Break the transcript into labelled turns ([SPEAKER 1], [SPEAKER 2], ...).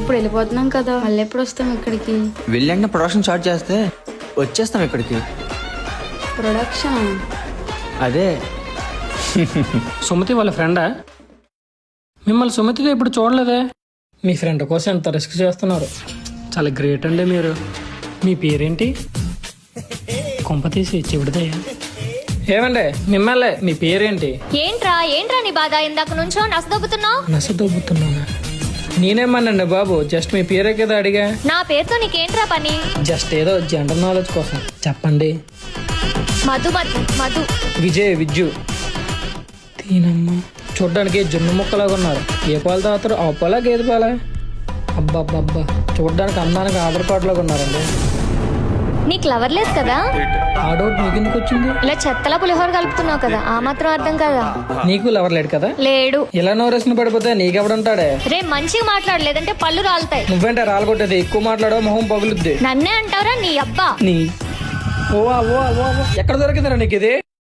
[SPEAKER 1] ఇప్పుడు వెళ్ళిపోతున్నాం కదా, మళ్ళీ ఎప్పుడు వస్తాం ఇక్కడికి?
[SPEAKER 2] వెళ్ళండి ప్రొడక్షన్ స్టార్ట్ చేస్తే వచ్చేస్తాం ఇక్కడికి.
[SPEAKER 1] ప్రొడక్షన్
[SPEAKER 2] అదే
[SPEAKER 3] సుమతి వాళ్ళ ఫ్రెండా? మిమ్మల్ని సుమతిగా ఇప్పుడు చూడలేదే. మీ ఫ్రెండ్ కోసం ఎంత రిస్క్ చేస్తున్నారు. చాలా గ్రేట్ అండి మీరు. మీ పేరేంటి? కొంప తీసి చెబుతాయా? ఏమండి మిమ్మల్ని, మీ పేరేంటి?
[SPEAKER 4] ఏంట్రా నీ బాధ? ఇందాక నుంచో నసదొబ్బుతున్నావు.
[SPEAKER 3] నసదొబ్బుతున్నానా? నేనేమన్నాండి బాబు, జస్ట్ మీ పేరే కదా అడిగా.
[SPEAKER 4] నా పేరుతో నీకేంట్రా పని?
[SPEAKER 3] జస్ట్ ఏదో జనరల్ నాలెడ్జ్ కోసం చెప్పండి.
[SPEAKER 4] మధు మధు మధు
[SPEAKER 3] విద్యు తీనమ్మ. చూడ్డానికి జున్ను ముక్కలాగా ఉన్నారు. ఏ పాలు తాగుతారు? ఆ పాలా గేదె పాలా? అబ్బా చూడ్డానికి అందానికి ఆధార్ కార్డు లాగా ఉన్నారండి.
[SPEAKER 4] నీకు లవర్ లేదు కదా?
[SPEAKER 3] ఆ డౌట్ నీకు ఎందుకు వచ్చింది?
[SPEAKER 4] ఇలా చెత్తలా పులిహోర కలుపుతున్నావు కదా, ఆ మాత్రం అర్థం కదా?
[SPEAKER 3] నీకు లవర్ లేడు కదా?
[SPEAKER 4] లేడు.
[SPEAKER 3] ఇలా నోరేసిన పడిపోతే నీకెవడుంటాడే?
[SPEAKER 4] రే మంచిగా మాట్లాడు, లేదంటే పళ్ళు రాలుతాయి.
[SPEAKER 3] నువ్వేంటే రాలగొట్టేది? ఎక్కువ మాట్లాడో మొహం పగులుద్ది.
[SPEAKER 4] నన్నే అంటావురా నీ అబ్బా.
[SPEAKER 3] నీ ఓ ఎక్కడ దొరికిందిరా నీకు ఇది?